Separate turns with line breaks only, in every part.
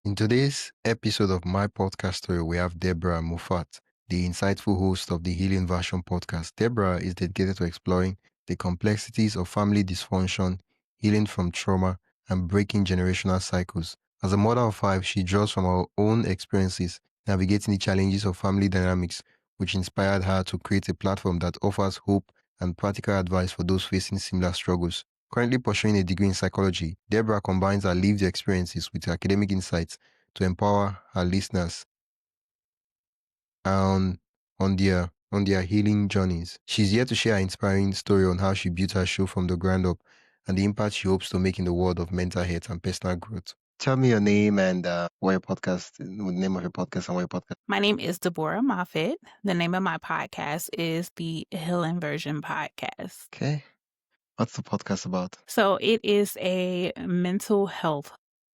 In today's episode of my podcast story, we have Deborah Moffatt, the insightful host of the Healing Version podcast. Deborah is dedicated to exploring the complexities of family dysfunction, healing from trauma, and breaking generational cycles. As a mother of five, she draws from her own experiences navigating the challenges of family dynamics, which inspired her to create a platform that offers hope and practical advice for those facing similar struggles. Currently pursuing a degree in psychology, Deborah combines her lived experiences with academic insights to empower her listeners on, on their healing journeys. She's here to share her inspiring story on how she built her show from the ground up and the impact she hopes to make in the world of mental health and personal growth. Tell me your name and what your podcast, the name of your podcast and what your podcast.
My name is Deborah Moffatt. The name of my podcast is the Healing Version Podcast.
Okay. What's the podcast about?
So it is a mental health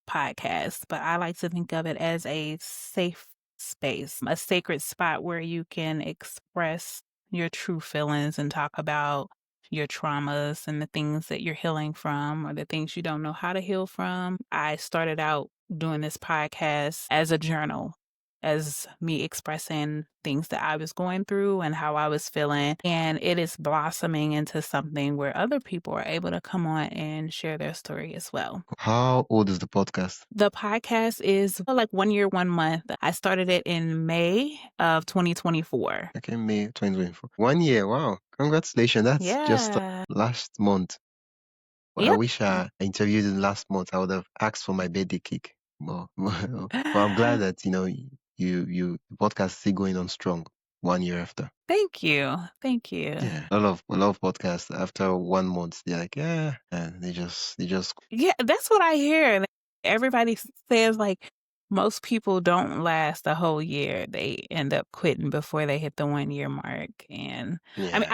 podcast, but I like to think of it as a safe space, a sacred spot where you can express your true feelings and talk about your traumas and the things that you're healing from or the things you don't know how to heal from. I started out doing this podcast as a journal, as me expressing things that I was going through and how I was feeling. And it is blossoming into something where other people are able to come on and share their story as well.
How old is the podcast?
The podcast is like 1 year, 1 month. I started it in May of 2024.
Okay, May 2024. 1 year, wow. Congratulations. That's just
Yeah.
last month. Well, I
Yep.
wish I interviewed in last month. I would have asked for my birthday cake. Well, I'm glad that the podcast is still going on strong 1 year after.
Thank you. Thank you.
Yeah, a lot of podcasts after 1 month they're like, yeah, and they just
Yeah, that's what I hear. Everybody says like most people don't last a whole year. They end up quitting before they hit the 1 year mark. And I mean,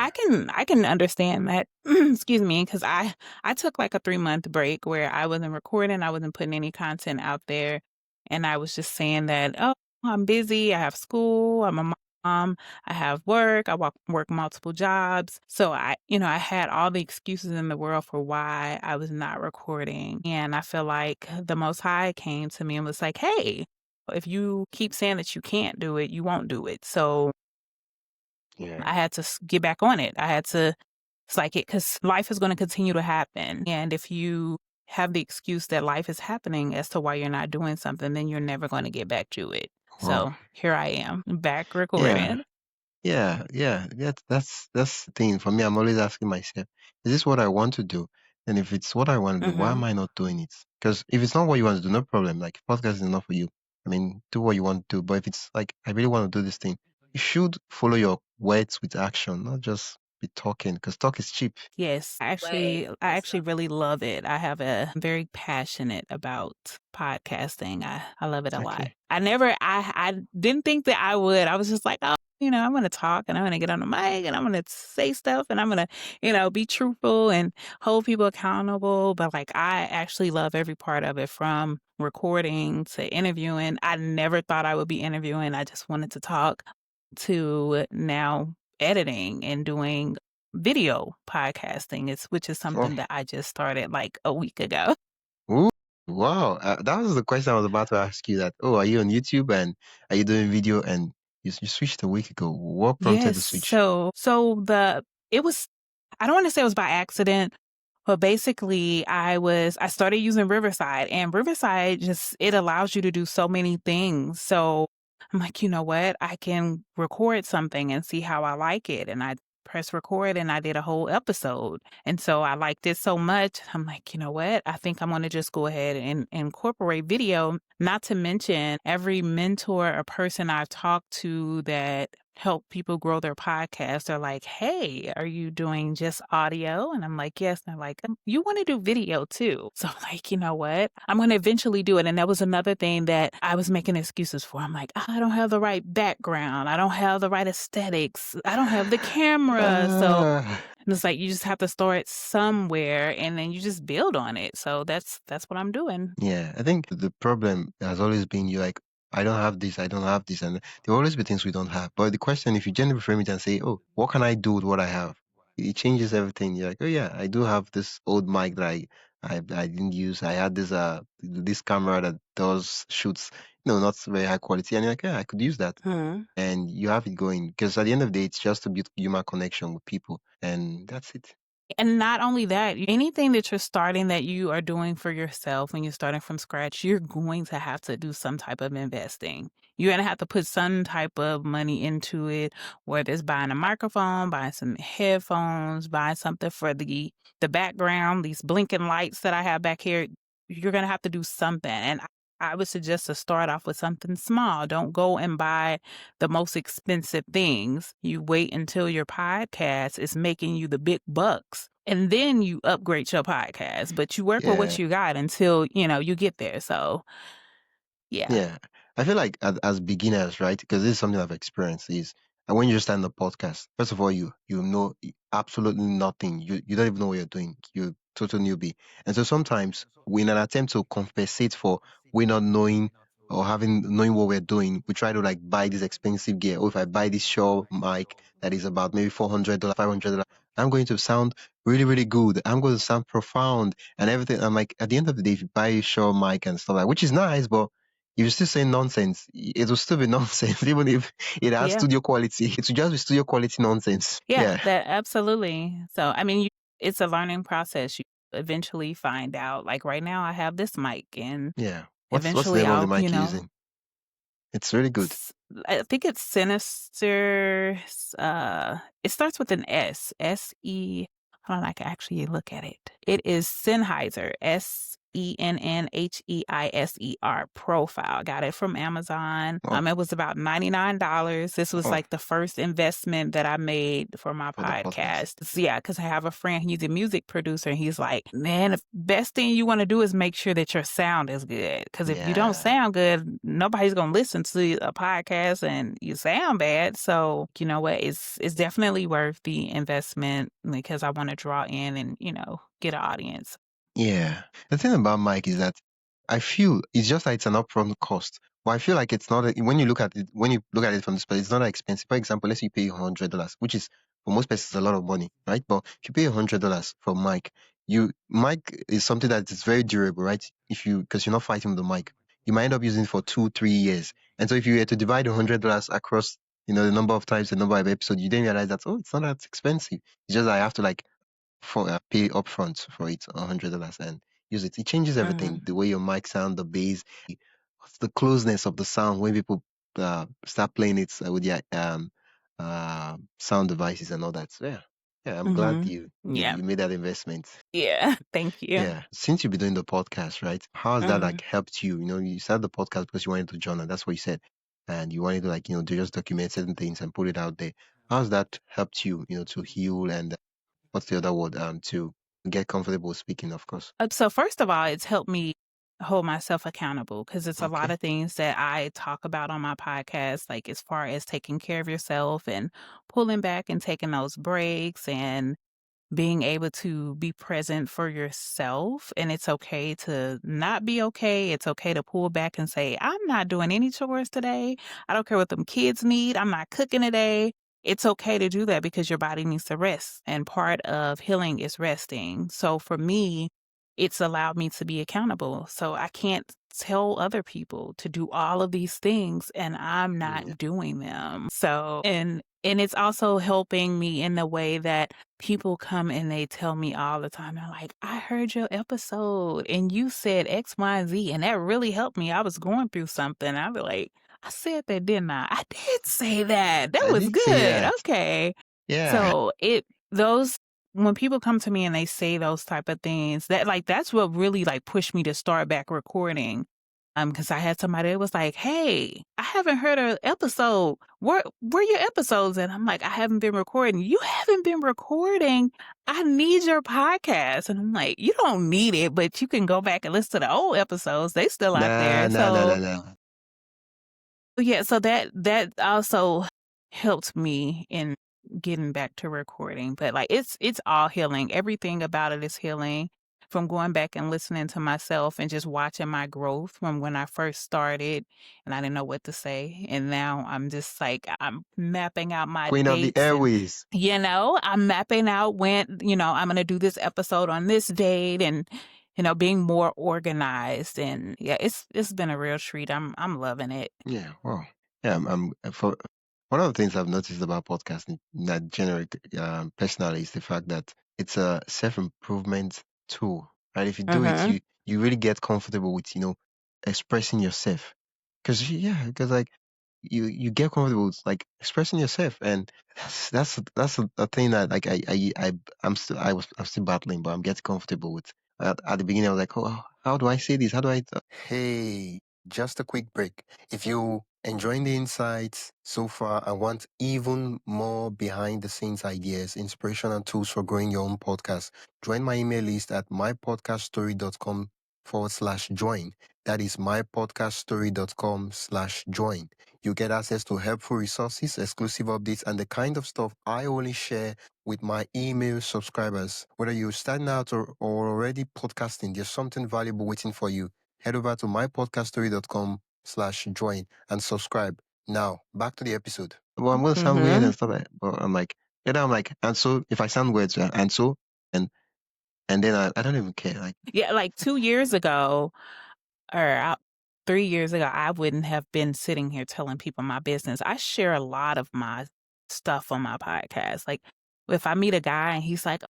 I can understand that. Excuse me, because I took like a 3-month break where I wasn't recording, I wasn't putting any content out there, and I was just saying that, oh, I'm busy. I have school. I'm a mom. I have work. I work multiple jobs. So I had all the excuses in the world for why I was not recording. And I feel like the Most High came to me and was like, hey, if you keep saying that you can't do it, you won't do it. So I had to get back on it. I had to, it's like it, because life is going to continue to happen. And if you have the excuse that life is happening as to why you're not doing something, then you're never going to get back to it. So here I am, back recording.
Yeah. That's the thing. For me, I'm always asking myself, is this what I want to do? And if it's what I want to do, why am I not doing it? Because if it's not what you want to do, no problem. Like, podcast is not for you. I mean, do what you want to do. But if it's like, I really want to do this thing, you should follow your words with action, not just be talking, because talk is cheap.
Yes, I actually really love it. I have a very passionate about podcasting. I love it a lot.
Okay.
I didn't think that I would. I was just like, oh, I'm going to talk and I'm going to get on the mic and I'm going to say stuff and I'm going to, be truthful and hold people accountable. But like, I actually love every part of it, from recording to interviewing. I never thought I would be interviewing. I just wanted to talk, to now editing and doing video podcasting, which is something that I just started like a week ago.
Ooh, wow. That was the question I was about to ask you, that, are you on YouTube and are you doing video? And you switched a week ago. What prompted the switch?
So it was, I don't want to say it was by accident, but basically I started using Riverside, and Riverside it allows you to do so many things. So I'm like, you know what? I can record something and see how I like it. And I press record and I did a whole episode. And so I liked it so much. I'm like, you know what? I think I'm going to just go ahead and incorporate video, not to mention every mentor or person I've talked to that help people grow their podcast. They're like, hey, are you doing just audio? And I'm like, yes. And they're like, you want to do video too. So I'm like, you know what? I'm going to eventually do it. And that was another thing that I was making excuses for. I'm like, I don't have the right background. I don't have the right aesthetics. I don't have the camera. So it's like, you just have to start somewhere and then you just build on it. So that's what I'm doing.
Yeah, I think the problem has always been, you like, I don't have this, and there will always be things we don't have. But the question, if you generally frame it and say, oh, what can I do with what I have? It changes everything. You're like, oh yeah, I do have this old mic that I didn't use. I had this camera that does shoots, not very high quality, and you're like, yeah, I could use that,
Mhm.
and you have it going because at the end of the day, it's just to build human connection with people, and that's it.
And not only that, anything that you're starting that you are doing for yourself when you're starting from scratch, you're going to have to do some type of investing. You're going to have to put some type of money into it, whether it's buying a microphone, buying some headphones, buying something for the background, these blinking lights that I have back here. You're going to have to do something. And I would suggest to start off with something small. Don't go and buy the most expensive things. You wait until your podcast is making you the big bucks, and then you upgrade your podcast. But you work with
Yeah.
what you got until, you get there. So, yeah.
Yeah, I feel like as beginners, right? Because this is something I've experienced. Is when you just start the podcast, first of all, you know absolutely nothing. You don't even know what you're doing. You're total newbie, and so sometimes, we, in an attempt to compensate for we not knowing or having knowing what we're doing, we try to like buy this expensive gear. Or if I buy this Shure mic that is about maybe $400, $500, I'm going to sound really, really good. I'm going to sound profound and everything. I'm like, at the end of the day, if you buy a Shure mic and stuff like, which is nice, but if you still say nonsense, it will still be nonsense, even if it has
Yeah.
studio quality. It will just be studio quality nonsense.
Yeah,
Yeah.
that absolutely. So, I mean, it's a learning process. You eventually find out. Like right now, I have this mic, and
Yeah. What's the
eventually
name of the
I'll,
mic you're using? It's really good.
s- I think it's Sinister. It starts with an S. S-E. Hold on, I can actually look at it. It is Sennheiser. Sennheiser profile. Got it from Amazon.
Oh,
It was about $99. This was
oh,
like the first investment that I made for my
for the podcast.
podcast. So, yeah, because I have a friend, he's a music producer, and he's like, man, the best thing you want to do is make sure that your sound is good. Because if you don't
Yeah.
sound good, nobody's gonna listen to a podcast and you sound bad. So, you know what? It's definitely worth the investment because I want to draw in and, get an audience.
Yeah. The thing about Mike is that I feel it's just like it's an upfront cost. But I feel like it's not when you look at it from this perspective, it's not that expensive. For example, let's say you pay $100, which is for most persons a lot of money, right? But if you pay $100 for mic, mic is something that is very durable, right? Because you're not fighting with the mic, you might end up using it for 2, 3 years. And so if you were to divide $100 across, the number of times, the number of episodes, you then realize that, oh, it's not that expensive. It's just I have to like for pay upfront for it, $100, and use it. It changes everything.
Mhm.
The way your mic sound, the bass, what's the closeness of the sound when people start playing it with their sound devices and all that. So yeah, yeah, I'm glad
Mhm.
you
Yeah.
you made that investment.
Yeah. Thank you.
Yeah, since you've been doing the podcast, right? How has that
Mhm.
like helped you? You started the podcast because you wanted to journal. That's what you said, and you wanted to like to just document certain things and put it out there. How's that helped you? To heal and what's the other word? To get comfortable speaking, of course.
So first of all, it's helped me hold myself accountable because it's a lot
Okay.
of things that I talk about on my podcast, like as far as taking care of yourself and pulling back and taking those breaks and being able to be present for yourself. And it's okay to not be okay. It's okay to pull back and say, I'm not doing any chores today. I don't care what them kids need. I'm not cooking today. It's okay to do that because your body needs to rest. And part of healing is resting. So for me, it's allowed me to be accountable. So I can't tell other people to do all of these things and I'm
Yeah.
not doing them. So, and it's also helping me in the way that people come and they tell me all the time, they're like, I heard your episode and you said X, Y, and Z, and that really helped me. I was going through something. I'd be like, I said that, didn't I? I did say that. That
I
was
did say
good.
that.
Okay.
Yeah.
So those, when people come to me and they say those type of things, that's what really like pushed me to start back recording. Because I had somebody that was like, "Hey, I haven't heard an episode. Where your episodes?" And I'm like, "I haven't been recording." "You haven't been recording? I need your podcast." And I'm like, "You don't need it, but you can go back and listen to the old episodes. They still out
Nah,
there."
nah, nah,
So
nah, nah.
yeah, so that also helped me in getting back to recording. But like it's all healing. Everything about it is healing. From going back and listening to myself and just watching my growth from when I first started and I didn't know what to say. And now I'm just like I'm mapping out my
Queen of the
dates and
Airways.
I'm mapping out when, I'm gonna do this episode on this date being more organized. And yeah, it's been a real treat. I'm loving it.
Yeah, wow. Yeah, for one of the things I've noticed about podcasting that generate personally is the fact that it's a self-improvement tool, right? If you do it,
Mm-hmm.
you really get comfortable with, expressing yourself. Because like you get comfortable with like expressing yourself, and that's a thing that like I'm still battling, but I'm getting comfortable with. At the beginning, I was like, oh, how do I say this? How do I? Hey, just a quick break. If you enjoying the insights so far and want even more behind the scenes ideas, inspiration, and tools for growing your own podcast, join my email list at mypodcaststory.com/join. That is mypodcaststory.com/join. You get access to helpful resources, exclusive updates, and the kind of stuff I only share with my email subscribers. Whether you're starting out or already podcasting, there's something valuable waiting for you. Head over to mypodcaststory.com/join and subscribe. Now, back to the episode. Well, I'm going to sound weird
Mm-hmm.
and stuff like that, but I'm like, and so if I sound weird, and so, and then I don't even care. Like,
Yeah, like 2 years ago, or 3 years ago, I wouldn't have been sitting here telling people my business. I share a lot of my stuff on my podcast. Like, if I meet a guy and he's like,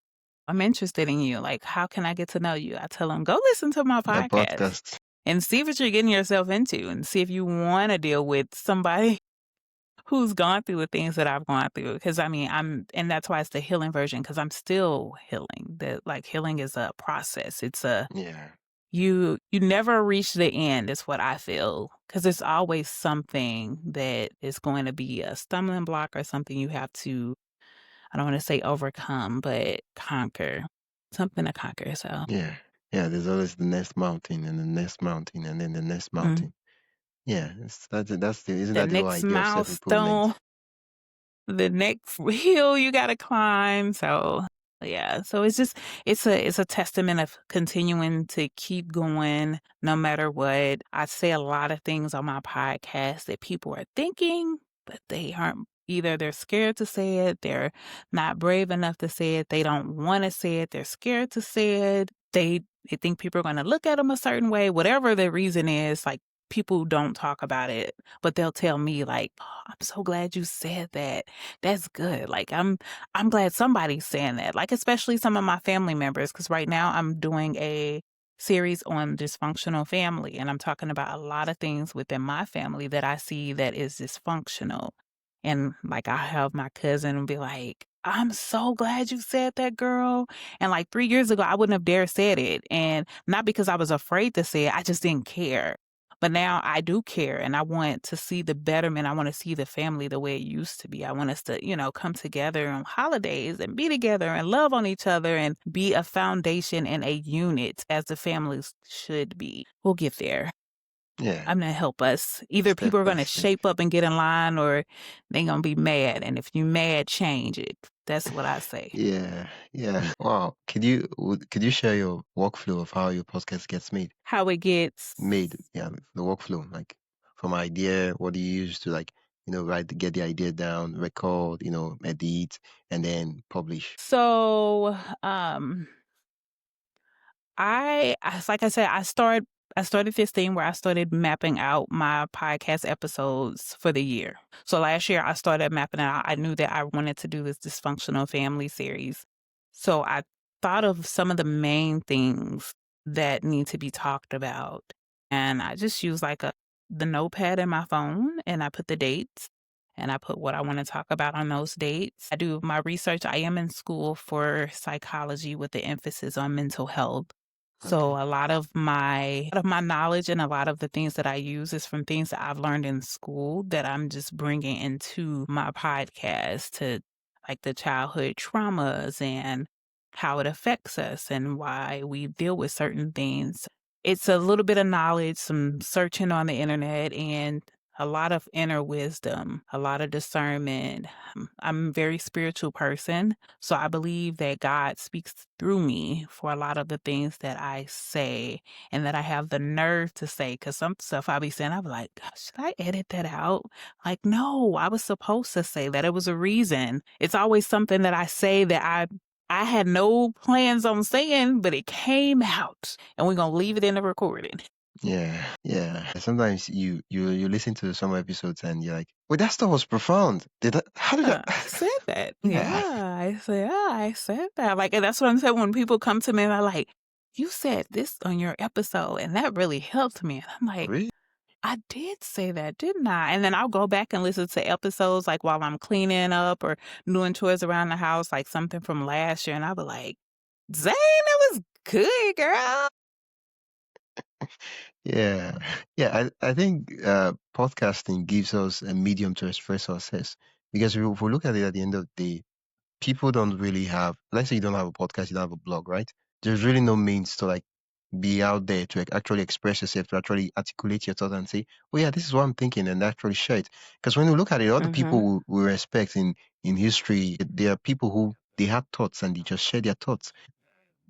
I'm interested in you, like, how can I get to know you? I tell him, go listen to my
the
podcast
podcast.
and see what you're getting yourself into, and see if you want to deal with somebody who's gone through the things that I've gone through. Because I mean, and that's why it's the healing version, because I'm still healing. That, like, healing is a process. It's a
Yeah,
you never reach the end, is what I feel, because there's always something that is going to be a stumbling block or something you have to, I don't want to say overcome, but conquer. Something to conquer. So,
yeah, yeah. There's always the next mountain and the next mountain and then the next
mm,
mountain. Yeah, isn't
the
that the whole
next
idea of self-improvement?
milestone, the next hill you got to climb. So, yeah. So it's a testament of continuing to keep going no matter what. I say a lot of things on my podcast that people are thinking, but they aren't. Either they're scared to say it, they're not brave enough to say it, they don't want to say it, they're scared to say it. They think people are going to look at them a certain way, whatever the reason is. Like, people don't talk about it, but they'll tell me like, oh, I'm so glad you said that. That's good. Like, I'm glad somebody's saying that. Like, especially some of my family members, because right now I'm doing a series on dysfunctional family, and I'm talking about a lot of things within my family that I see that is dysfunctional. And like, I have my cousin be like, I'm so glad you said that, girl. And like 3 years ago, I wouldn't have dared said it. And not because I was afraid to say it, I just didn't care. But now I do care, and I want to see the betterment. I want to see the family the way it used to be. I want us to, come together on holidays and be together and love on each other and be a foundation and a unit as the families should be. We'll get there.
Yeah,
I'm going to help us. Either
step
people are
by
going to
step.
shape up and get in line, or they're going to be mad. And if you mad, change it. That's what I say.
Yeah, yeah. Wow. Could you share your workflow of how your podcast gets
How it gets.
made? Yeah, the workflow, like from idea, what do you use to like, get the idea down, record, edit, and then publish.
So, like I said, I started this thing where I started mapping out my podcast episodes for the year. So last year I started mapping it out. I knew that I wanted to do this dysfunctional family series. So I thought of some of the main things that need to be talked about. And I just use like the notepad in my phone, and I put the dates, and I put what I want to talk about on those dates. I do my research. I am in school for psychology with the emphasis on mental health. So
Okay.
a lot of my knowledge and a lot of the things that I use is from things that I've learned in school that I'm just bringing into my podcast, to like the childhood traumas and how it affects us and why we deal with certain things. It's a little bit of knowledge, some searching on the internet, and a lot of inner wisdom, a lot of discernment. I'm a very spiritual person, so I believe that God speaks through me for a lot of the things that I say and that I have the nerve to say. Because some stuff I be saying, I be like, "God, should I edit that out?" Like, no, I was supposed to say that. It was a reason. It's always something that I say that I had no plans on saying, but it came out, and we're gonna leave it in the recording.
Yeah, yeah. Sometimes you listen to some episodes and you're like, "Wait, that stuff was profound. How did that?"
I said that.
Yeah,
I said that. Like, and that's what I'm saying when people come to me and are like, "You said this on your episode, and that really helped me." And I'm like,
really?
I did say that, didn't I? And then I'll go back and listen to episodes like while I'm cleaning up or doing chores around the house, like something from last year, and I'll be like, "Zane, that was good, girl."
Yeah, yeah. I think podcasting gives us a medium to express ourselves because if we look at it at the end of the day, people don't really have. Let's say you don't have a podcast, you don't have a blog, right? There's really no means to like be out there to actually express yourself, to actually articulate your thoughts and say, "Oh yeah, this is what I'm thinking," and actually share it. Because when you look at it, all the
Mm-hmm.
people we respect in history, there are people who they had thoughts and they just share their thoughts.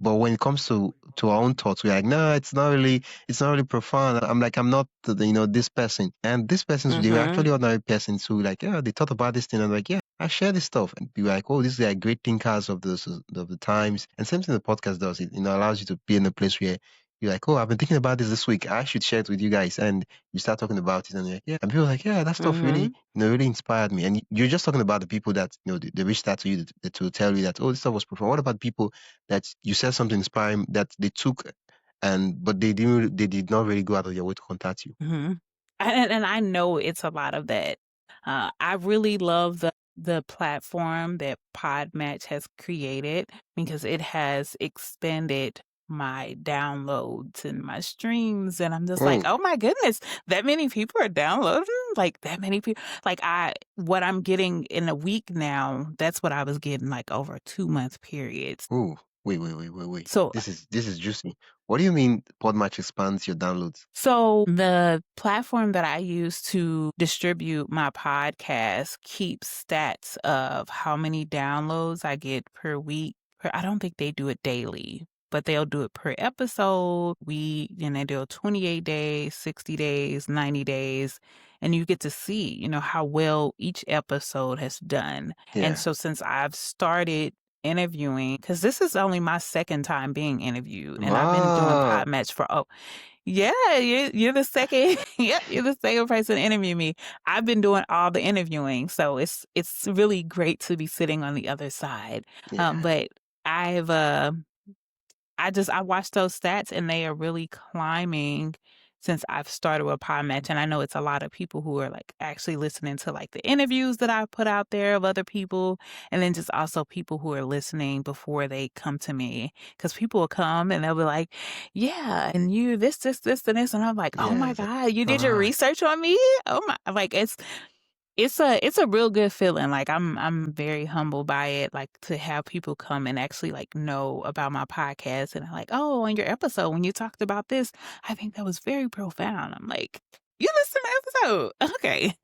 But when it comes to our own thoughts, we're like, no, it's not really profound. I'm like, I'm not, this person. And this person's, they were
Mm-hmm.
actually ordinary persons who like, yeah, they thought about this thing. And like, yeah, I share this stuff. And be like, oh, these are like great thinkers of the times. And same thing the podcast does. It, allows you to be in a place where you're like, oh, I've been thinking about this week. I should share it with you guys. And you start talking about it and you're like, yeah. And people are like, yeah, that stuff really,
Mm-hmm.
really inspired me. And you're just talking about the people that, they reached out to you to tell you that, oh, this stuff was profound. What about people that you said something inspiring that they took but they did not really go out of their way to contact you.
Mm-hmm. And I know it's a lot of that. I really love the platform that Podmatch has created because it has expanded my downloads and my streams, and I'm just like,
Oh,
oh my goodness, that many people are downloading, like that many people. Like what I'm getting in a week now, that's what I was getting like over a 2 month period.
oh, wait.
So
This is juicy. What do you mean Podmatch expands your downloads?
So the platform that I use to distribute my podcast keeps stats of how many downloads I get per week. I don't think they do it daily, but they'll do it per episode. And they do 28 days, 60 days, 90 days, and you get to see, how well each episode has done. And
Yeah.
so since I've started interviewing, because this is only my second time being interviewed, and I've been doing
Wow.
Podmatch for yeah, you're the second. Yep, you're the second person to interview me. I've been doing all the interviewing, so it's really great to be sitting on the other side.
Yeah.
But I've I watched those stats and they are really climbing since I've started with Podmatch. And I know it's a lot of people who are like actually listening to like the interviews that I put out there of other people. And then just also people who are listening before they come to me. Cause people will come and they'll be like, yeah, and you this, and this. And I'm like, oh
Yeah.
my
It's like,
God, you did your
ah,
research on me? Oh my, like it's a real good feeling. Like I'm very humbled by it. Like to have people come and actually like know about my podcast and like, oh, on your episode when you talked about this, I think that was very profound. I'm like, you listened to the episode, okay?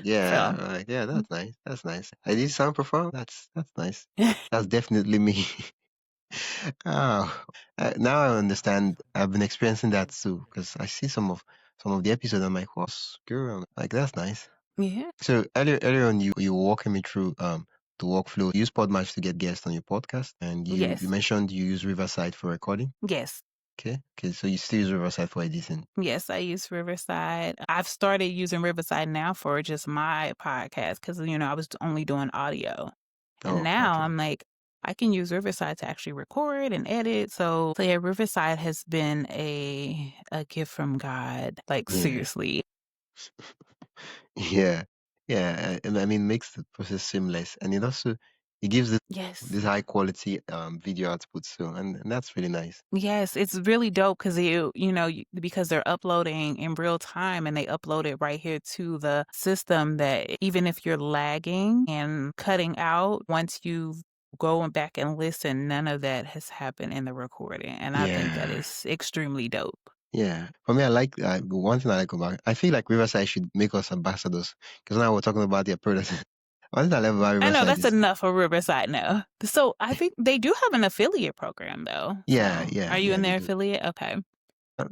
yeah,
So
yeah, that's nice. That's nice. I did sound profound. That's nice. That's definitely me. Oh, now I understand. I've been experiencing that too because I see some of the episodes. I'm like, what's girl? Like that's nice.
yeah,
So earlier on, you were walking me through the workflow. You use Podmatch to get guests on your podcast, and you
yes,
mentioned you use Riverside for recording.
yes.
Okay. So you still use Riverside for editing.
Yes, I use Riverside. I've started using Riverside now for just my podcast because, I was only doing audio. And
Oh,
now
okay.
I'm like, I can use Riverside to actually record and edit. So yeah, Riverside has been a gift from God. Like
Yeah,
seriously.
yeah, yeah. And I mean, makes the process seamless, and it gives
Yes.
this high quality video output. So and that's really nice.
Yes, it's really dope because because they're uploading in real time and they upload it right here to the system that even if you're lagging and cutting out, once you go and back and listen, none of that has happened in the recording. And I think that
Yeah.
is extremely dope.
Yeah, for me, I like one thing I like about. I feel like Riverside should make us ambassadors because now we're talking about their products. One thing I love about
I know
Riverside
that's
is,
enough for Riverside now. So I think they do have an affiliate program though.
yeah,
So
yeah,
are you
yeah,
in
they
their
do.
affiliate? Okay.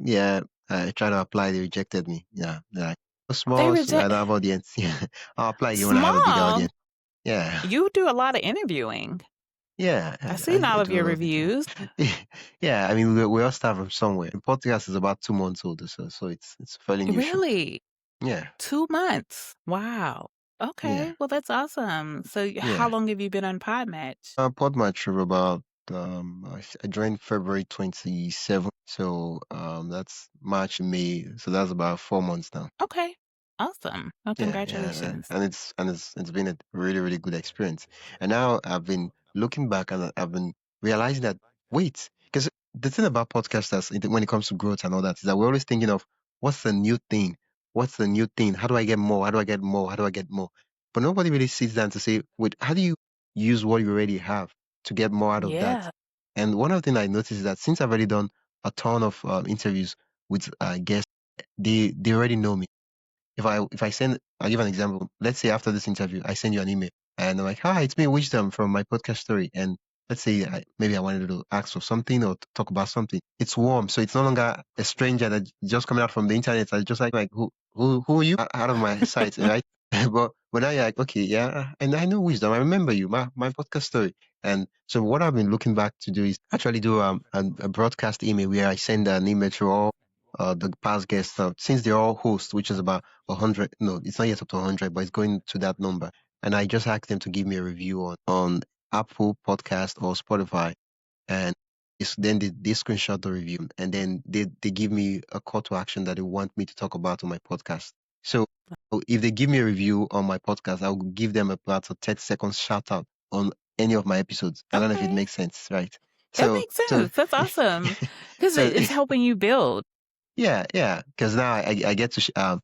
Yeah, I tried to apply, they rejected me. Yeah, they're like, "Oh,
They
small, so I
reject
don't have audience." Yeah, I'll apply again when I have a big
small.
audience. Yeah,
You do a lot of interviewing.
Yeah,
I've seen
I
all of
do a
your
lot of it.
reviews.
Yeah, I mean, we all start from somewhere. The podcast is about 2 months old, so it's a fairly new show.
Really?
Yeah,
2 months? Wow. Okay,
yeah,
well, that's awesome. So how
yeah.
long have you been on Podmatch?
Podmatch for about I joined February 27th, so that's March, May, so that's about 4 months now.
Okay, awesome. Well,
Yeah,
congratulations.
and it's been a really really good experience. And now I've been looking back and I've been realizing that wait, because the thing about podcasters when it comes to growth and all that is that we're always thinking of what's the new thing, what's the new thing, how do I get more, how do I get more, how do I get more, but nobody really sits down to say, wait, how do you use what you already have to get more out of that?
Yeah.
And one of the things I noticed is that since I've already done a ton of interviews with guests, they already know me. If I send, I'll give an example. Let's say after this interview, I send you an email and I'm like, "Hi, it's me, Wisdom from my podcast story." And let's say maybe I wanted to ask for something or to talk about something. It's warm, so it's no longer a stranger that just coming out from the internet. I just like who are you out of my sight, right? But now you're like, okay, yeah, and I know Wisdom. I remember you, my podcast story. And so what I've been looking back to do is actually do a broadcast email where I send an email to all the past guests since they're all hosts, which is about 100. No, it's not yet up to 100, but it's going to that number. And I just asked them to give me a review on Apple Podcast or Spotify. And then they screenshot the review and then they give me a call to action that they want me to talk about on my podcast. So if they give me a review on my podcast, I'll give them about a 30 seconds shout out on any of my episodes. I don't know if it
Okay.
makes sense, right?
That
So,
makes
so,
sense. That's awesome. 'Cause
so
it's helping you build.
yeah, yeah. Because now I get to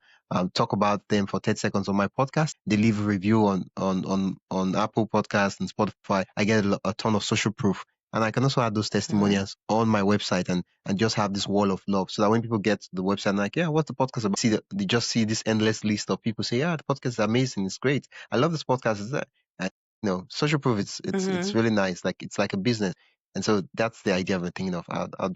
talk about them for 30 seconds on my podcast. They leave a review on Apple Podcasts and Spotify. I get a ton of social proof. And I can also add those
Mhm.
testimonials on my website and just have this wall of love so that when people get to the website and like, yeah, what's the podcast about? They just see this endless list of people say, yeah, the podcast is amazing. It's great. I love this podcast. Is that, and, social proof. It's
Mhm.
really nice. Like it's like a business. And so that's the idea I've been thinking of.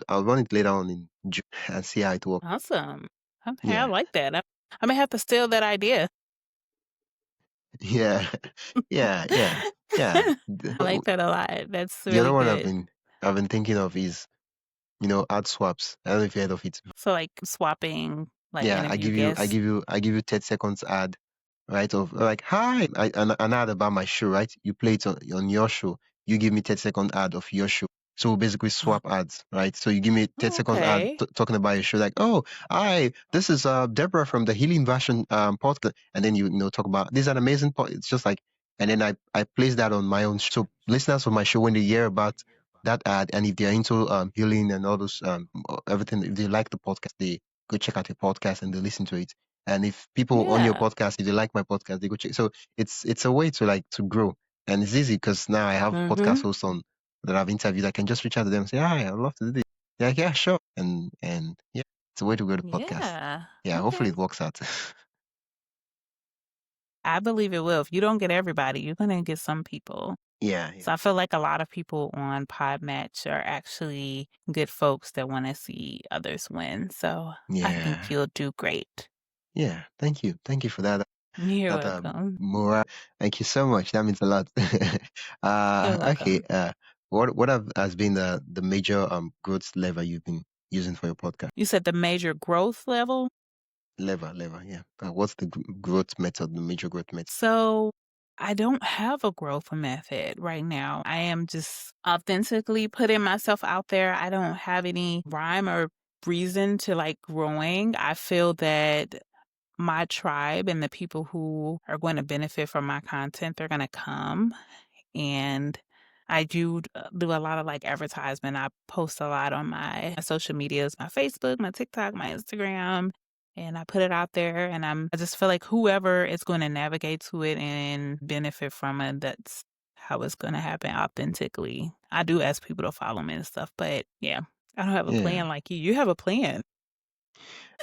I'll run it later on in June and see how it works.
Awesome. Okay, I
Yeah,
like that. I may have to steal that idea.
yeah, yeah, yeah, yeah.
I like that a lot. That's
The other
really
one
good.
I've been thinking of is ad swaps. I don't know if you heard of it.
So, like, swapping, like,
Yeah,
interview guests.
I give you 30 seconds ad, right? Of like, hi, an ad about my show, right? You play it on your show. You give me 30-second ad of your show. So we basically
Uh,
swap ads, right? So you give me 30
oh,
seconds ad
okay.
talking about your show, like, oh, hi, this is Deborah from the Healing Version podcast, and then you talk about this is an amazing It's just like, and then I place that on my own. So listeners of my show when they hear about that ad, and if they're into healing and all those everything, if they like the podcast, they go check out your podcast and they listen to it. And if people on your
Yeah.
podcast, if they like my podcast, they go check. So it's a way to to grow, and it's easy because now I have podcast
Mhm.
hosts on that I've interviewed. I can just reach out to them and say, "Hi, I'd love to do this." They're like, "Yeah, sure," and yeah, it's a way to grow the podcast.
Yeah.
Yeah, hopefully
Okay.
it works out.
I believe it will. If you don't get everybody, you're gonna get some people.
Yeah,
So
yeah,
I feel like a lot of people on Podmatch are actually good folks that want to see others win. So I think
yeah,
you'll do great.
yeah. Thank you for that.
You're
That
welcome.
more. Thank you so much. That means a lot.
You're
Okay.
welcome.
Has been the major growth lever you've been using for your podcast?
You said the major growth level.
Lever. Yeah. What's the growth method? The major growth method?
So I don't have a growth method right now. I am just authentically putting myself out there. I don't have any rhyme or reason to like growing. I feel that my tribe and the people who are going to benefit from my content, they're going to come. And I do a lot of like advertisement. I post a lot on my social medias, my Facebook, my TikTok, my Instagram, and I put it out there. And I just feel like whoever is going to navigate to it and benefit from it, that's how it's going to happen authentically. I do ask people to follow me and stuff, but yeah, I don't have a
Yeah.
plan like you. You have a plan.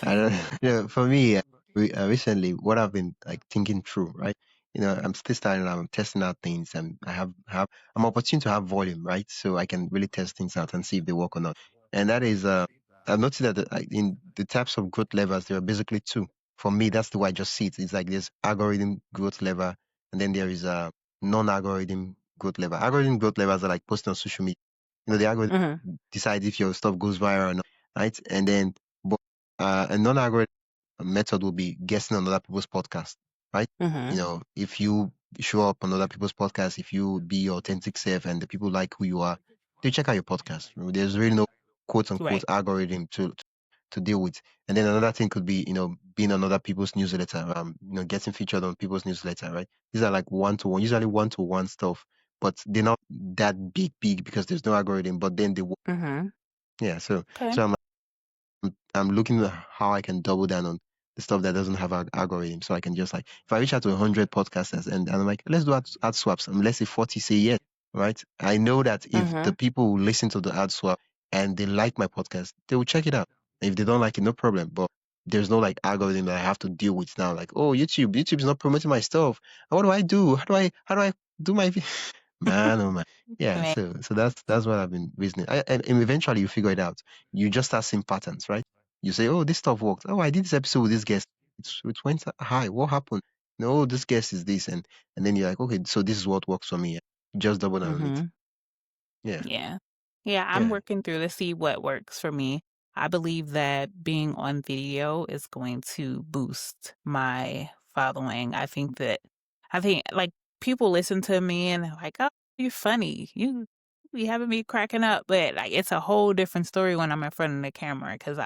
I don't. For me, recently, what I've been like thinking through, right? I'm still starting out. I'm testing out things, and I'm opportune to have volume, right? So I can really test things out and see if they work or not. And that is, I've noticed that in the types of growth levers, there are basically two. For me, that's the way I just see it. It's like there's algorithm growth lever, and then there is a non-algorithm growth level. Algorithm growth levels are like posting on social media. The algorithm
Mm-hmm.
decides if your stuff goes viral or not, right? And then, but a non-algorithm method will be guessing on other people's podcasts, right?
Mm-hmm.
If you show up on other people's podcasts, if you be your authentic self and the people like who you are, they check out your podcast. There's really no quote unquote
Right.
algorithm to deal with. And then another thing could be, being on other people's newsletter, getting featured on people's newsletter, right? These are like one-to-one, usually one-to-one stuff, but they're not that big because there's no algorithm, but then they work.
Mm-hmm.
Yeah. So,
Okay.
so I'm looking at how I can double down on the stuff that doesn't have an algorithm. So I can just like, if I reach out to 100 podcasters and I'm like, let's do ad swaps. And let's say 40 say yes, right? I know that if
Mm-hmm.
the people who listen to the ad swap and they like my podcast, they will check it out. If they don't like it, no problem. But there's no like algorithm that I have to deal with now. Like, oh, YouTube is not promoting my stuff. What do I do? How do I do my, man, oh man. Yeah,
Man.
so that's what I've been reasoning. And eventually you figure it out. You just start seeing patterns, right? You say, "Oh, this stuff worked. Oh, I did this episode with this guest. It went high. What happened? No, this guest is this," and then you're like, "Okay, so this is what works for me." Just double down on it.
Mm-hmm.
Yeah,
Yeah. Yeah, I'm
yeah,
working through to see what works for me. I believe that being on video is going to boost my following. I think like people listen to me and they're like, "Oh, you're funny. You be having me cracking up." But like it's a whole different story when I'm in front of the camera because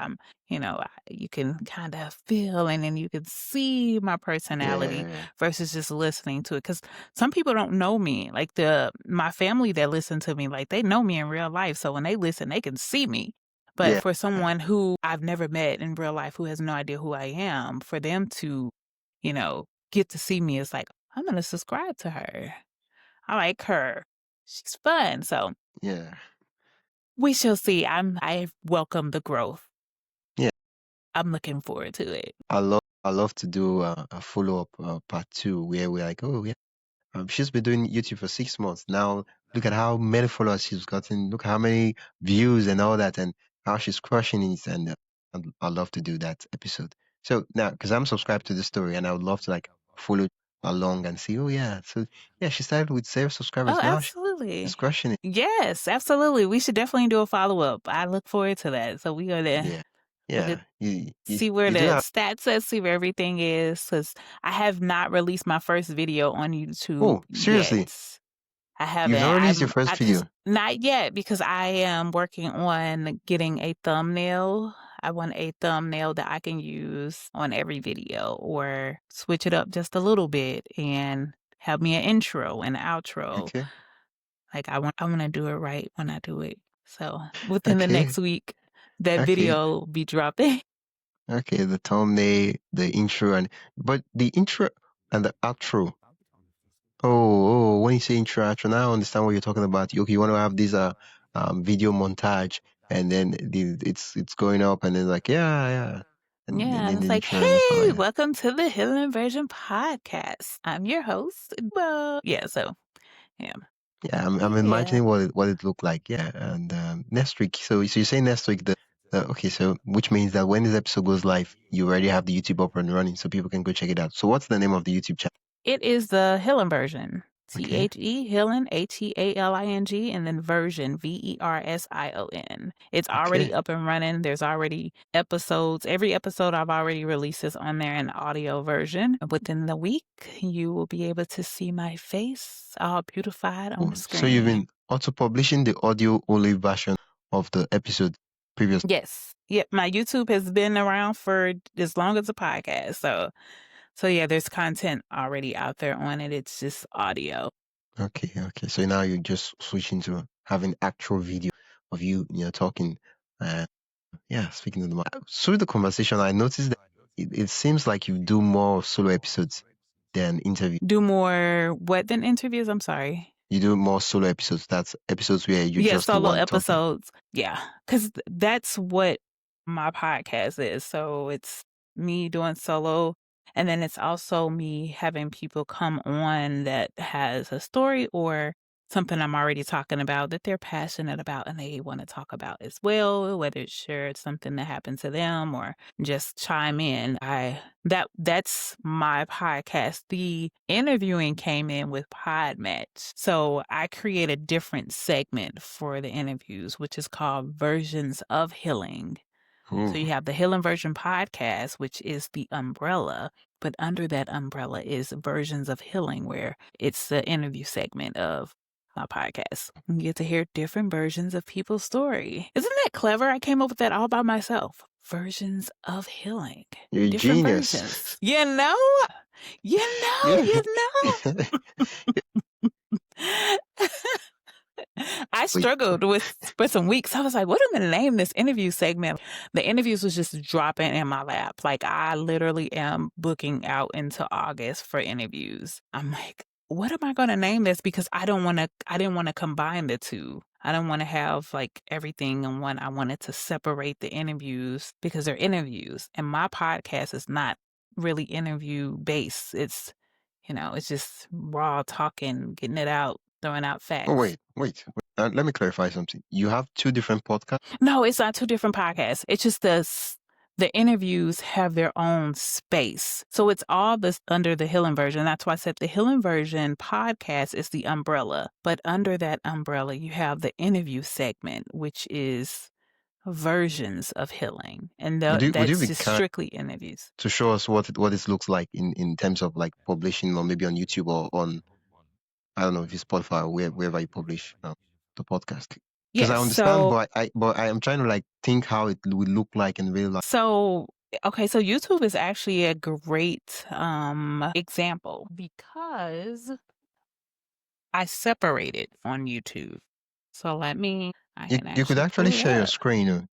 you can kind of feel and then you can see my personality
yeah,
versus just listening to it. Because some people don't know me. Like my family that listen to me, like they know me in real life. So when they listen, they can see me. But
yeah,
for someone who I've never met in real life who has no idea who I am, for them to, get to see me, it's like, I'm gonna subscribe to her. I like her. She's fun. So
yeah,
we shall see. I welcome the growth.
yeah.
I'm looking forward to it.
I love to do a follow up part two where we're like, oh yeah. She's been doing YouTube for 6 months now. Look at how many followers she's gotten. Look how many views and all that, and how she's crushing it. And I'd love to do that episode. So now, because I'm subscribed to the story, and I would love to like follow along and see. Oh yeah, so yeah, she started with 0 subscribers.
Oh,
Now she's
absolutely.
crushing it.
Yes, absolutely. We should definitely do a follow up. I look forward to that. So
Yeah,
we could
yeah. You
see where
you do
the
have.
stats at, see where everything is. Because I have not released my first video on YouTube
Oh, seriously,
yet. I
you've not
haven't.
released your first
Cause
video.
not yet because I am working on getting a thumbnail. I want a thumbnail that I can use on every video or switch it up just a little bit and have me an intro and outro.
Okay,
Like I want to do it right when I do it. So within the
okay,
next week, that
okay.
video will be dropping.
Okay, the thumbnail, the intro, but the intro and the outro. When you say intro, outro, now I understand what you're talking about. Okay, you want to have this video montage, and then it's going up, and then like yeah, and
Yeah,
then
it's
the
like,
intro and stuff
hey,
like that.
welcome to the Healing Version podcast. I'm your host. Well, yeah, so yeah.
Yeah, I'm
Yeah.
imagining what it looked like. Yeah, and next week. So you say next week okay, so which means that when this episode goes live, you already have the YouTube up and running, so people can go check it out. So what's the name of the YouTube channel?
It is the Healing Version.
Okay,
Healing, Healing, and then version, Version. It's already
okay.
up and running. There's already episodes. Every episode I've already released is on there in audio version. Within the week, you will be able to see my face all beautified on
Oh,
the
so you've
screen.
been auto-publishing the audio-only version of the episode previous.
Yes. Yep. My YouTube has been around for as long as a podcast. So yeah, there's content already out there on it. It's just audio.
Okay, okay. So now you're just switching to having actual video of you talking. Uh, yeah, speaking to the mic. Through the conversation, I noticed that it seems like you do more solo episodes than interviews.
Do more what than interviews? I'm sorry.
You do more solo episodes. That's episodes where you're
Yeah,
just the
solo
one talking.
episodes. Yeah, because that's what my podcast is. So it's me doing solo, and then it's also me having people come on that has a story or something I'm already talking about that they're passionate about and they want to talk about as well, whether it's something that happened to them or just chime in. That's my podcast. The interviewing came in with Podmatch. So I create a different segment for the interviews, which is called Versions of Healing. So you have the Healing Version podcast, which is the umbrella, but under that umbrella is Versions of Healing, where it's the interview segment of my podcast. You get to hear different versions of people's story. Isn't that clever? I came up with that all by myself. Versions of Healing.
You're a
Different
genius.
versions. You know? I struggled for some weeks. I was like, what am I going to name this interview segment? The interviews was just dropping in my lap. Like, I literally am booking out into August for interviews. I'm like, what am I going to name this? Because I didn't want to combine the two. I don't want to have like everything in one. I wanted to separate the interviews because they're interviews. And my podcast is not really interview based. It's, it's just raw talking, getting it out, throwing out facts.
Oh, wait. Let me clarify something. You have two different podcasts?
No, it's not two different podcasts. It's just the interviews have their own space. So it's all this under the Healing Version. That's why I said the Healing Version podcast is the umbrella. But under that umbrella, you have the interview segment, which is Versions of Healing. And that's just strictly interviews.
To show us what it looks like in terms of like publishing, or maybe on YouTube or on, I don't know if it's Spotify or wherever you publish the podcast. Because I understand, but I am trying to like think how it would look like in real life.
So YouTube is actually a great example because I separate it on YouTube. So
you could actually share your screen,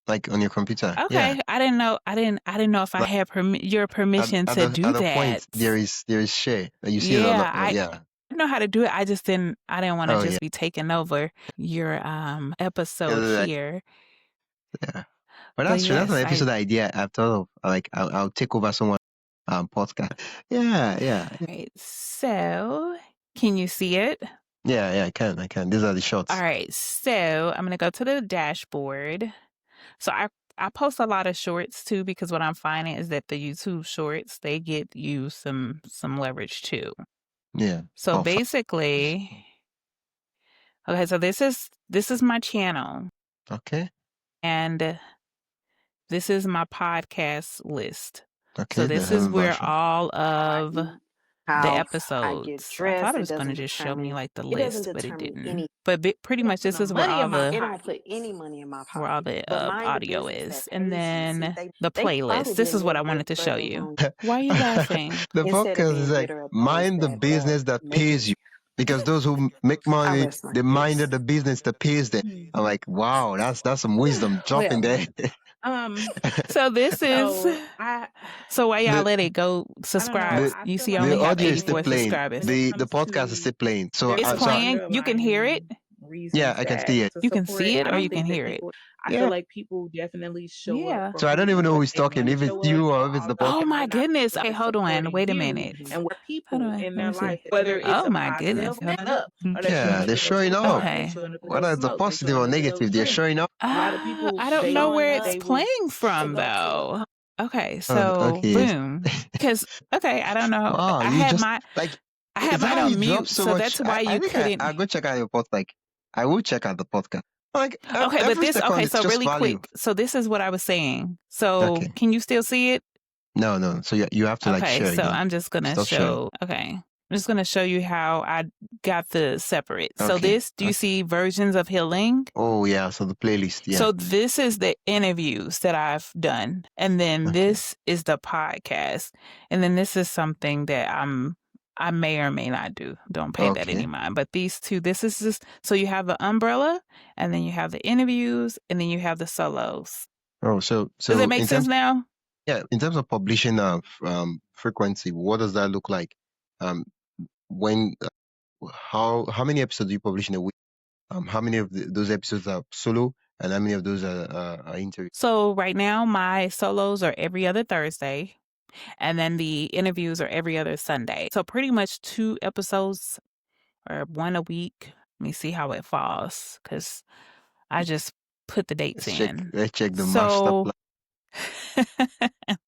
like on your computer.
Okay, yeah. I didn't know if I had your permission to do that. At the point,
there is share. You see it a lot.
I know how to do it. I didn't want to just be taking over your episode here.
Yeah. But that's true. That's an episode idea I've thought of. Like I'll take over someone's podcast. Yeah.
Right. So can you see it?
Yeah, I can. These are the shots.
All right. So I'm gonna go to the dashboard. So I post a lot of shorts too, because what I'm finding is that the YouTube shorts, they get you some leverage too.
Yeah.
So basically, okay, so this is my channel.
Okay.
And this is my podcast list.
Okay.
So this is where all of the episodes. I thought it was going to just show me like the list, but it didn't. But pretty much this is where all the
it don't put any money in my pocket.
Where all the audio is, and then the playlist. This is what I wanted to show you. Why are you laughing?
The podcast is like mind the business that pays you. Because those who make money, they mind the business that pays them. I'm like, wow, that's some wisdom dropping there.
So this is so why y'all let it go subscribe? You see, I only have 84 subscribers.
The podcast is still playing. So
it's playing. You can hear it.
Yeah, I can see it.
You can see it or you can hear it.
I feel like people definitely show up.
So I don't even know who's talking, if it's you or if it's the podcast.
Oh my goodness. Okay, hold on. Wait a minute.
And where people in their life, whether it's
oh my goodness.
Yeah, they're showing up.
Okay.
Whether it's a positive or negative, they're showing up.
I don't know where it's playing from though. Okay, so boom. Because I don't know.
Wow,
I had mine on mute, so that's why you couldn't.
I'll go check out your podcast. I will check out the podcast. Like,
okay, but this so really quick. So this is what I was saying. So can you still see it?
No. So you have to like share.
Okay, so I'm just gonna show. Okay, I'm just gonna show you how I got the separate. So do you see Versions of Healing?
Oh yeah, so the playlist. Yeah.
So this is the interviews that I've done, and then this is the podcast, and then this is something that I may or may not do. Don't pay that any mind. But these two, this is just, so you have the umbrella, and then you have the interviews, and then you have the solos.
Oh, so
does it make sense now?
Yeah, in terms of publishing frequency, what does that look like? When, how many episodes do you publish in a week? How many of those episodes are solo, and how many of those are interviews?
So right now, my solos are every other Thursday. And then the interviews are every other Sunday. So pretty much 2 episodes or 1 a week. me see how it falls because I just put the dates in.
Let's check the master plan.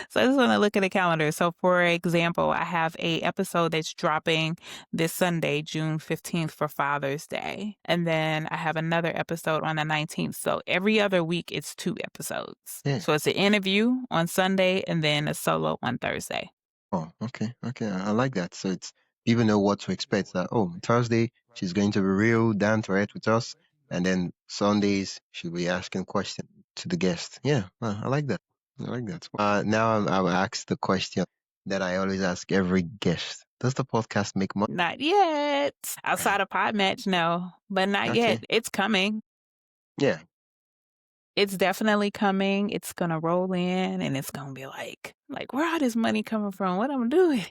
So I just want to look at the calendar. So for example, I have a episode that's dropping this Sunday, June 15th for Father's Day. And then I have another episode on the 19th. So every other week it's 2 episodes.
Yeah.
So it's an interview on Sunday and then a solo on Thursday.
Oh, okay. I like that. So it's people know what to expect. That Thursday she's going to be real down to earth with us, and then Sundays she'll be asking questions to the guest. Yeah, I like that. Now I'll ask the question that I always ask every guest: does the podcast make money?
Not yet. Outside of Podmatch, no, but not yet. It's coming.
Yeah.
It's definitely coming. It's gonna roll in, and it's gonna be like where all this money coming from? What I'm doing?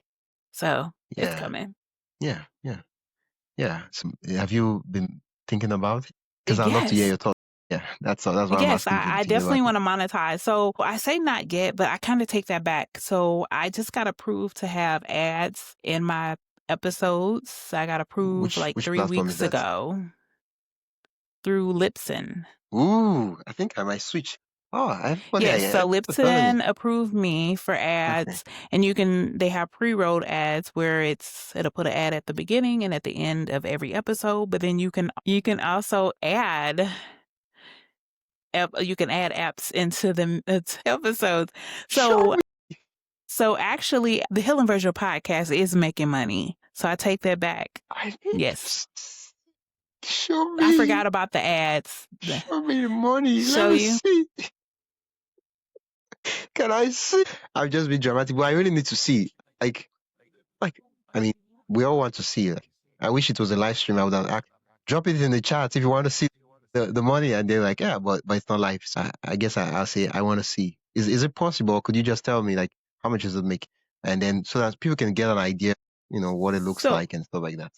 So it's coming.
Yeah. So, have you been thinking about it? Because I'd love to hear your thoughts. Yeah, that's why I'm asking.
Yes, I definitely want to monetize. So I say not yet, but I kind of take that back. So I just got approved to have ads in my episodes. I got approved like 3 weeks ago through Libsyn.
Ooh, I think I might switch. Oh,
so Libsyn approved me for ads, and they have pre-rolled ads where it'll put an ad at the beginning and at the end of every episode. But then you can also add. You can add apps into the episodes. So actually, the Healing Virtual Podcast is making money. So I take that back. Yes.
Show me.
I forgot about the ads.
Show me the money.
Show you.
See. Can I see? I'll just be dramatic, but I really need to see. Like, I mean, we all want to see. I wish it was a live stream. I would have drop it in the chat if you want to see the money. And they're like, yeah, but it's not live. So I guess I'll say I want to see. Is it possible? Could you just tell me how much does it make? And then so that people can get an idea, what it looks like and stuff like that.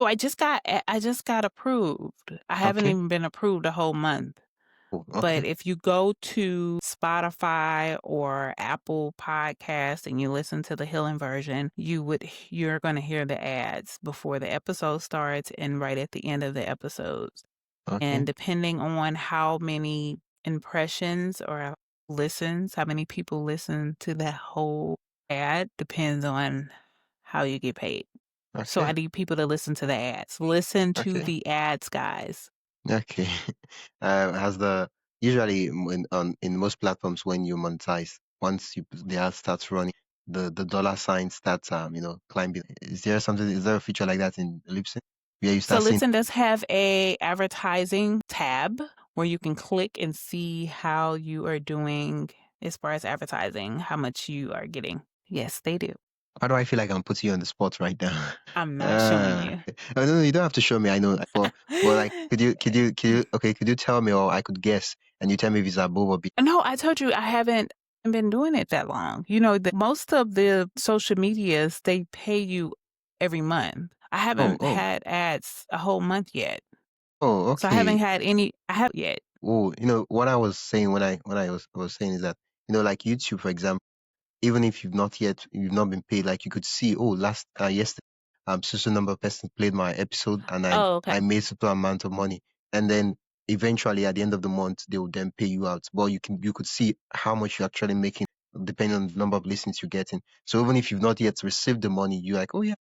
So I just got approved. I haven't even been approved a whole month. But if you go to Spotify or Apple Podcasts and you listen to the Healing version, you're going to hear the ads before the episode starts and right at the end of the episodes. And depending on how many impressions or listens, how many people listen to that whole ad depends on how you get paid. So I need people to listen to the ads. Listen to the ads, guys.
Okay. Usually in most platforms when you monetize, once the ad starts running, the dollar sign starts climbing. Is there a feature like that in Libsyn? Yeah, you start
Libsyn does have a advertising tab where you can click and see how you are doing as far as advertising, how much you are getting. Yes, they do.
Why do I feel like I'm putting you on the spot right now?
I'm not showing you.
No, you don't have to show me. I know, but could you tell me, or I could guess, and you tell me if it's above or below?
No, I told you I haven't been doing it that long. Most of the social medias, they pay you every month. I haven't had ads a whole month yet.
Oh, okay.
So I haven't had any. I haven't yet.
Oh, what I was saying when I was saying is that like YouTube, for example. Even if you've not been paid, like you could see, yesterday, so number of person played my episode and I made certain amount of money. And then eventually at the end of the month, they will then pay you out. But you could see how much you're actually making depending on the number of listens you're getting. So even if you've not yet received the money, you're like, oh yeah,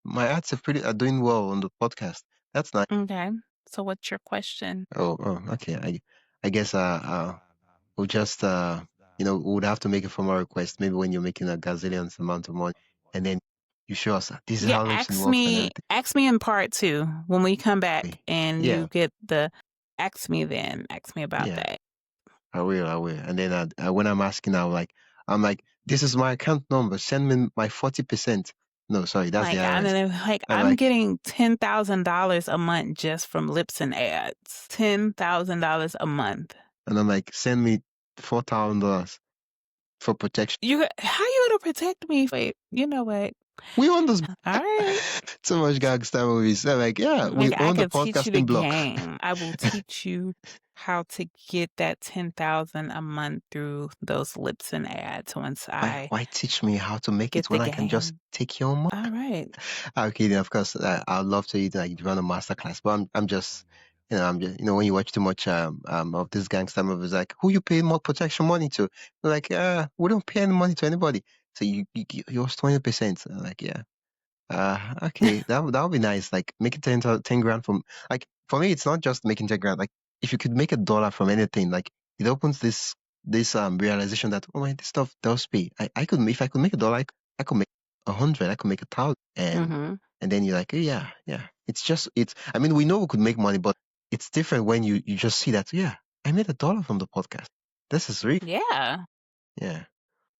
my ads are doing well on the podcast. That's nice.
Okay. So what's your question?
Oh, okay. I guess we'll just we would have to make a formal request maybe when you're making a gazillion amount of money, and then you show us this is how Libsyn works.
Ask me in part 2 when we come back and you get the ask me about that.
I will. And then when I'm asking, I'm like, this is my account number. Send me my 40%. No, sorry, that's the IRS.
I'm getting $10,000 a month just from Libsyn ads. $10,000 a month.
And I'm like, send me $4,000 for protection.
How you gonna protect me? Wait, you know what?
We own those.
All right.
Too much gangster movies. They're like, yeah, we
Like, I
own the
can teach you the
podcasting block.
game. I will teach you how to get that 10,000 a month through those Libsyn ads once I
Why teach me how to make
get
it when
the
I can just
game.
take your money?
All right.
Okay, then of course, I'd love to like run a masterclass, but I'm just, I'm just, when you watch too much of this gangster movies, like who you pay more protection money to? They're like, we don't pay any money to anybody. So you was 20%. Like, yeah. Okay, that would be nice. Like making 10 grand from, like, for me, it's not just making 10 grand. Like if you could make $1 from anything, like it opens this realization that, oh my, this stuff does pay. I could, if I could make $1, I could make 100, I could make 1,000, and then you're like, oh, yeah. It's. I mean, we know we could make money, but it's different when you just see that. Yeah, I made $1 from the podcast. This is really.
Yeah.
Yeah.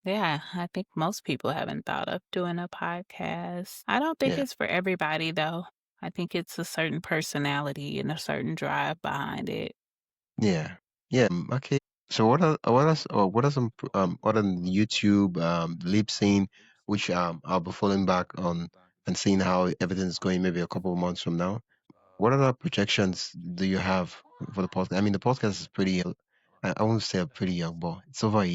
Yeah, I think most people haven't thought of doing a podcast. I don't think it's for everybody, though. I think it's a certain personality and a certain drive behind it.
Yeah. Okay. So what are some other than YouTube, Libsyn, which I'll be following back on and seeing how everything's going maybe a couple of months from now. What other projections do you have for the podcast? I mean, the podcast is pretty. I won't say pretty young, but it's over.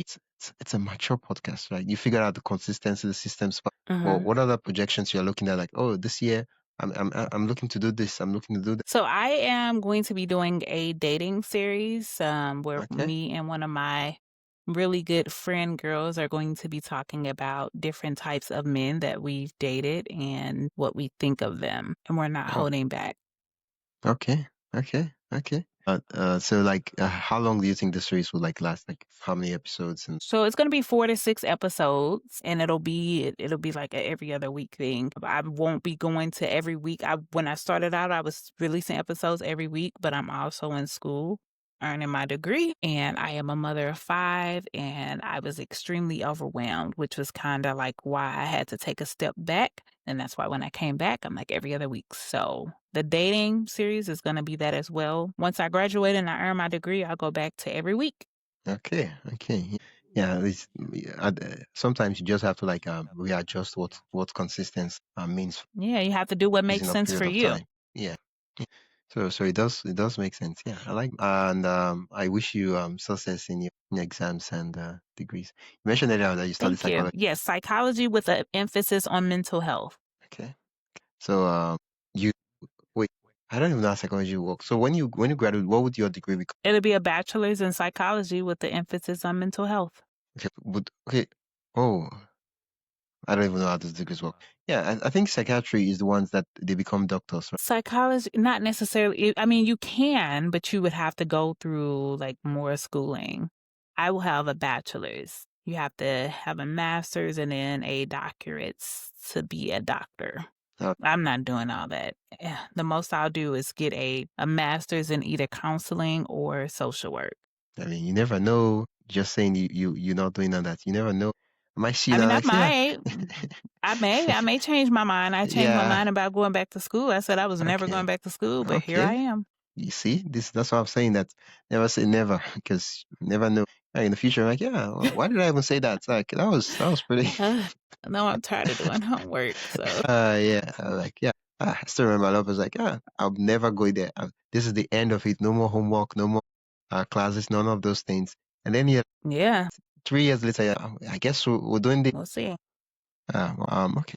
It's a mature podcast, right? You figure out the consistency, the systems. Well, what other projections you're looking at? Like, oh, this year I'm looking to do this. I'm looking to do that.
So I am going to be doing a dating series where me and one of my really good friend girls are going to be talking about different types of men that we've dated and what we think of them. And we're not holding back.
Okay. So like, how long do you think the series will like last? Like, how many episodes? And
so it's going to be 4 to 6 episodes, and it'll be like a every other week thing. I won't be going to every week. When I started out, I was releasing episodes every week, but I'm also in school earning my degree, and I am a mother of 5, and I was extremely overwhelmed, which was kind of like why I had to take a step back. And that's why when I came back, I'm like every other week. So the dating series is going to be that as well. Once I graduate and I earn my degree, I'll go back to every week.
Okay. Yeah, sometimes you just have to like readjust what consistency means.
Yeah, you have to do what makes sense for you.
Time. Yeah. So it does make sense. Yeah, I like, and I wish you success in your exams and degrees. You mentioned earlier that you study psychology.
Yes, psychology with an emphasis on mental health.
Okay. So you wait. I don't even know how psychology works. So when you graduate, what would your degree be?
It'll be a bachelor's in psychology with the emphasis on mental health.
Okay. Oh, I don't even know how those degrees work. Yeah, I think psychiatry is the ones that they become doctors, right?
Psychology, not necessarily. I mean, you can, but you would have to go through like more schooling. I will have a bachelor's. You have to have a master's and then a doctorate to be a doctor. I'm not doing all that. The most I'll do is get a master's in either counseling or social work.
I mean, you never know. Just saying you're not doing all that. You never know. I might
I may change my mind. I changed my mind about going back to school. I said I was never going back to school, but here I am.
You see, that's why I'm saying that. Never say never, because you never know. In the future, like, yeah, why did I even say that? Like, that was pretty.
No, I'm tired of doing homework. So
I still remember. I was like, I'll never go there. This is the end of it. No more homework. No more classes. None of those things. And then 3 years later, I guess we're doing the.
We'll see.
Okay.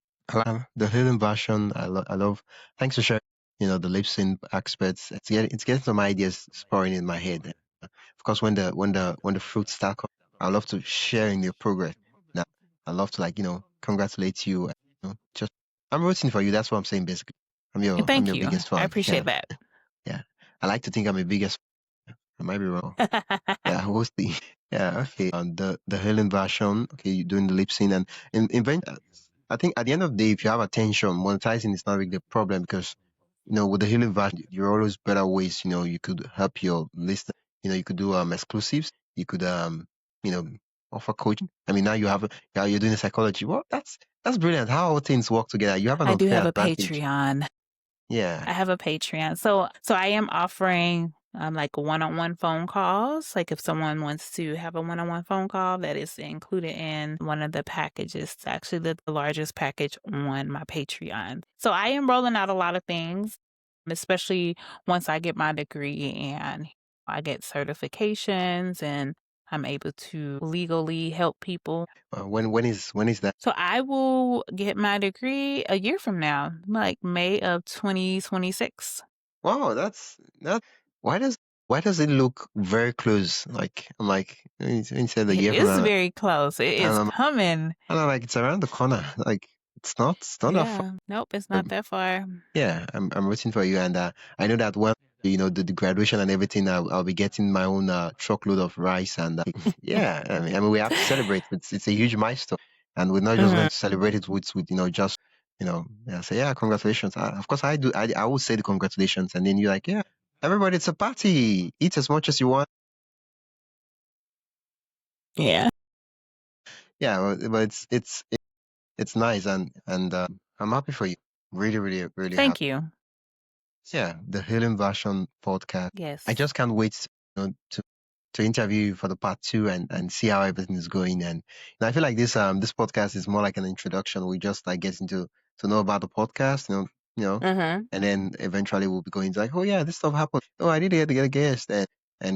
The hidden version. I love. Thanks for sharing. The Libsyn experts. It's getting some ideas sprouting in my head. Of course, when the fruits start coming, I love to share in your progress. Now, I love to congratulate you. Just I'm rooting for you. That's what I'm saying basically. I'm your biggest fan.
I appreciate that.
Yeah, I like to think I'm a biggest. I might be wrong. Yeah, we'll see. Yeah, okay. The Helen version. Okay, you're doing the Libsyn and invent. I think at the end of the day, if you have attention, monetizing is not really a problem because with the healing version, there are always better ways. You could help your listener. You could do exclusives. You could offer coaching. I mean, now you're doing the psychology. Well, that's brilliant. How all things work together. You have an
I do have a Patreon.
Yeah,
I have a Patreon. So I am offering like one-on-one phone calls. Like if someone wants to have a one-on-one phone call, that is included in one of the packages. It's actually the largest package on my Patreon. So I am rolling out a lot of things, especially once I get my degree and I get certifications and I'm able to legally help people.
When is that?
So I will get my degree a year from now, like May of 2026.
Wow, that's why does it look very close? Like I'm like when you said a
It
year from
is
now,
very close. It is coming.
and I'm like it's around the corner. Like it's not that far.
Yeah. Nope, it's not that far.
Yeah, I'm rooting for you, and I know that when the graduation and everything, I'll be getting my own truckload of rice, and yeah, I mean we have to celebrate. It's a huge milestone, and we're not just going to celebrate it with just yeah, say yeah, congratulations. Of course, I will say the congratulations, and then you're like, yeah, everybody, it's a party. Eat as much as you want.
Yeah.
Yeah, but it's nice, and I'm happy for you. Really, really, really happy.
Thank you.
Yeah, the Healing Version podcast.
Yes.
I just can't wait to interview you for the part 2 and see how everything is going. And I feel like this podcast is more like an introduction. We just like getting to know about the podcast, and then eventually we'll be going like, oh yeah, this stuff happened. Oh, I did get a guest, and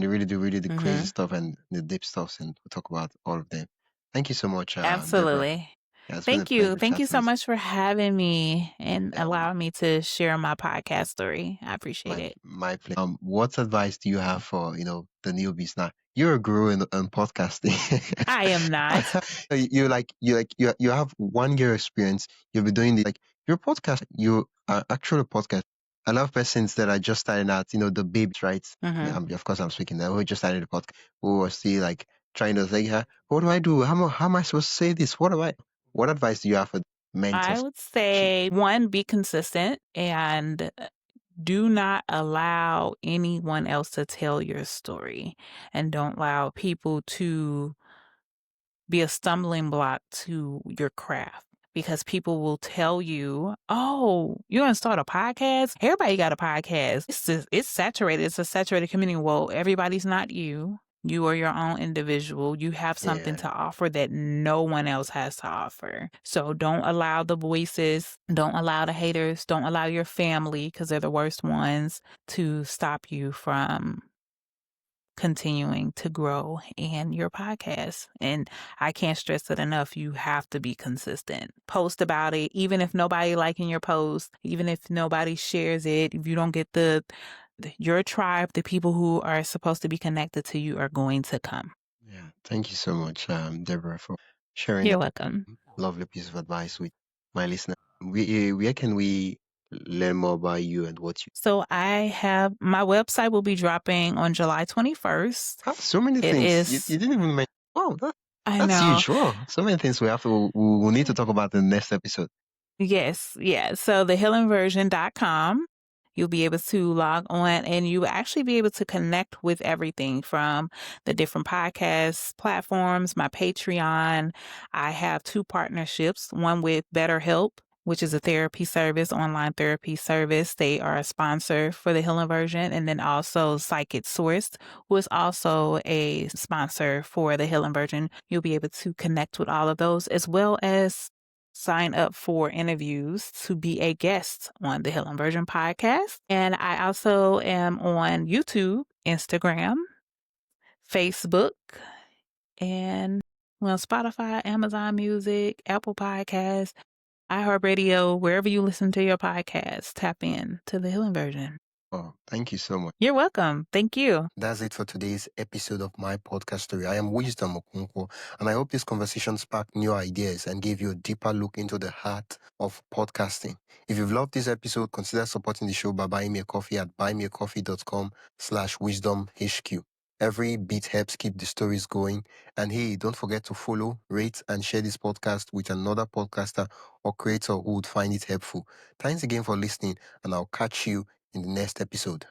they really do the crazy stuff and the deep stuff, and we'll talk about all of them. Thank you so much, Deborah.
Absolutely.
Yeah, it's been a
Thank you.
pleasure
Thank you
chatting
so
with
much for having me and
Yeah.
allowing me to share my podcast story. I appreciate it.
My pleasure. What advice do you have for the newbies now? You're a guru in podcasting.
I am not.
You have 1 year experience. You'll be doing your podcast. You are actually a podcast. I love persons that are just starting out. The babes, right? Of course, I'm speaking there. Who just started the podcast. Who are still like trying to say, what do I do? How am I supposed to say this? What advice do you have for mentors?
I would say 1, be consistent and do not allow anyone else to tell your story, and don't allow people to be a stumbling block to your craft, because people will tell you, oh, you're going to start a podcast? Everybody got a podcast. It's saturated. It's a saturated community. Well, everybody's not you. You are your own individual. You have something to offer that no one else has to offer. So don't allow the voices, don't allow the haters, don't allow your family, because they're the worst ones, to stop you from continuing to grow in your podcast. And I can't stress it enough. You have to be consistent. Post about it, even if nobody liking your post, even if nobody shares it, if you don't get your tribe, the people who are supposed to be connected to you are going to come.
Yeah. Thank you so much, Deborah, for sharing
You're
that
welcome.
lovely piece of advice with my listener. Where can we learn more about you and what you?
So I have my website will be dropping on July 21st.
So many things. You didn't even mention. Oh, that's huge. Wow. So many things we'll need to talk about in the next episode.
Yes. Yeah. So thehealingversion.com. You'll be able to log on and you will actually be able to connect with everything from the different podcast platforms, my Patreon. I have 2 partnerships, one with BetterHelp, which is a therapy service, online therapy service. They are a sponsor for the Healing Version. And then also Psych It Sourced, who is also a sponsor for the Healing Version. You'll be able to connect with all of those, as well as sign up for interviews to be a guest on the Healing Version podcast. And I also am on YouTube, Instagram, Facebook, and Spotify, Amazon Music, Apple Podcasts, iHeartRadio, wherever you listen to your podcast, tap in to the Healing Version.
Oh, thank you so much.
You're welcome. Thank you.
That's it for today's episode of my podcast story. I am Wisdom Okonkwo, and I hope this conversation sparked new ideas and gave you a deeper look into the heart of podcasting. If you've loved this episode, consider supporting the show by buying me a coffee at buymeacoffee.com/wisdomhq. Every bit helps keep the stories going. And hey, don't forget to follow, rate, and share this podcast with another podcaster or creator who would find it helpful. Thanks again for listening, and I'll catch you in the next episode.